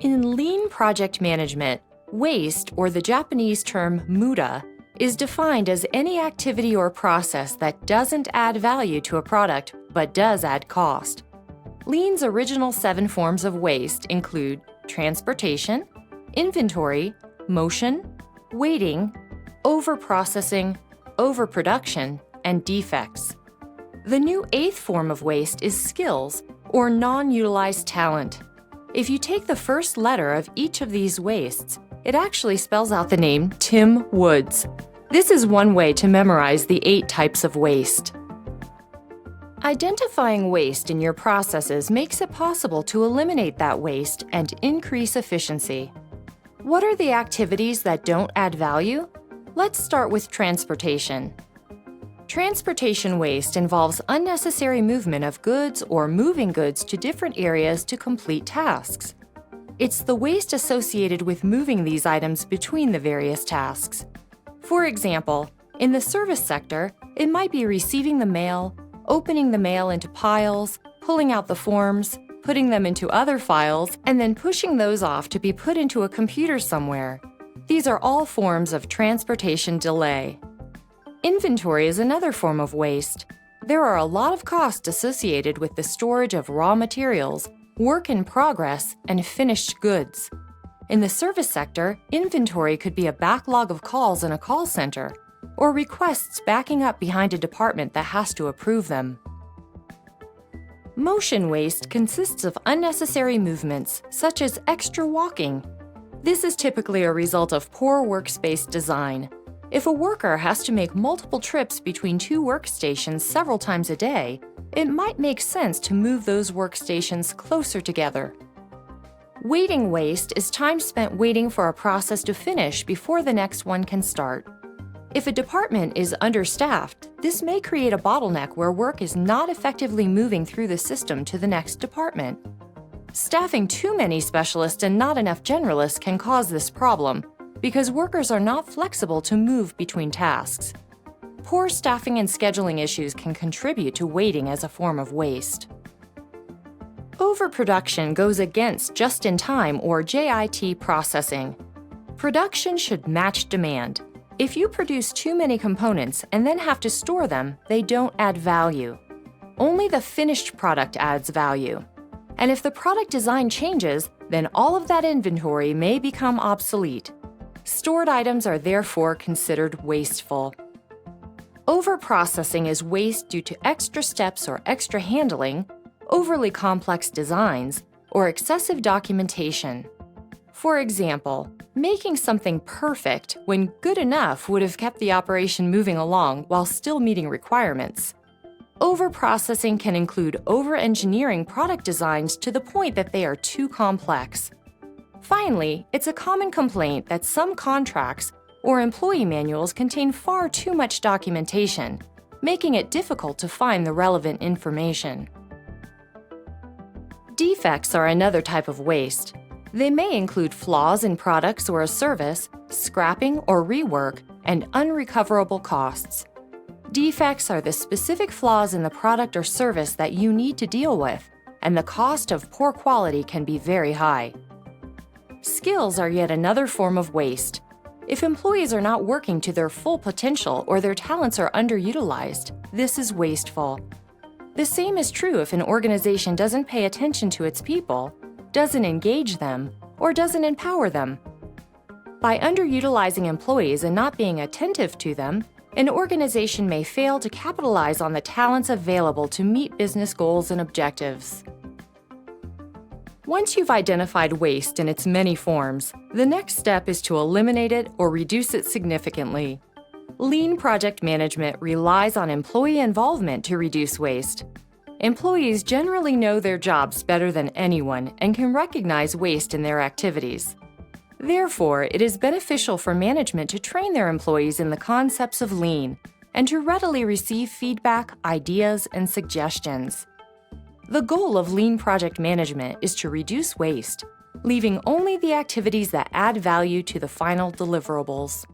In lean project management, waste, or the Japanese term muda, is defined as any activity or process that doesn't add value to a product but does add cost. Lean's original 7 forms of waste include transportation, inventory, motion, waiting, overprocessing, overproduction, and defects. The new 8th form of waste is skills, or non-utilized talent. If you take the first letter of each of these wastes, it actually spells out the name Tim Woods. This is one way to memorize the 8 types of waste. Identifying waste in your processes makes it possible to eliminate that waste and increase efficiency. What are the activities that don't add value? Let's start with transportation. Transportation waste involves unnecessary movement of goods or moving goods to different areas to complete tasks. It's the waste associated with moving these items between the various tasks. For example, in the service sector, it might be receiving the mail, opening the mail into piles, pulling out the forms, putting them into other files, and then pushing those off to be put into a computer somewhere. These are all forms of transportation delay. Inventory is another form of waste. There are a lot of costs associated with the storage of raw materials, work in progress, and finished goods. In the service sector, inventory could be a backlog of calls in a call center, or requests backing up behind a department that has to approve them. Motion waste consists of unnecessary movements, such as extra walking. This is typically a result of poor workspace design. If a worker has to make multiple trips between 2 workstations several times a day, it might make sense to move those workstations closer together. Waiting waste is time spent waiting for a process to finish before the next one can start. If a department is understaffed, this may create a bottleneck where work is not effectively moving through the system to the next department. Staffing too many specialists and not enough generalists can cause this problem, because workers are not flexible to move between tasks. Poor staffing and scheduling issues can contribute to waiting as a form of waste. Overproduction goes against just-in-time or JIT processing. Production should match demand. If you produce too many components and then have to store them, they don't add value. Only the finished product adds value. And if the product design changes, then all of that inventory may become obsolete. Stored items are therefore considered wasteful. Overprocessing is waste due to extra steps or extra handling, overly complex designs, or excessive documentation. For example, making something perfect when good enough would have kept the operation moving along while still meeting requirements. Overprocessing can include over-engineering product designs to the point that they are too complex. Finally, it's a common complaint that some contracts or employee manuals contain far too much documentation, making it difficult to find the relevant information. Defects are another type of waste. They may include flaws in products or a service, scrapping or rework, and unrecoverable costs. Defects are the specific flaws in the product or service that you need to deal with, and the cost of poor quality can be very high. Skills are yet another form of waste. If employees are not working to their full potential or their talents are underutilized, this is wasteful. The same is true if an organization doesn't pay attention to its people, doesn't engage them, or doesn't empower them. By underutilizing employees and not being attentive to them, an organization may fail to capitalize on the talents available to meet business goals and objectives. Once you've identified waste in its many forms, the next step is to eliminate it or reduce it significantly. Lean project management relies on employee involvement to reduce waste. Employees generally know their jobs better than anyone and can recognize waste in their activities. Therefore, it is beneficial for management to train their employees in the concepts of Lean and to readily receive feedback, ideas, and suggestions. The goal of Lean project management is to reduce waste, leaving only the activities that add value to the final deliverables.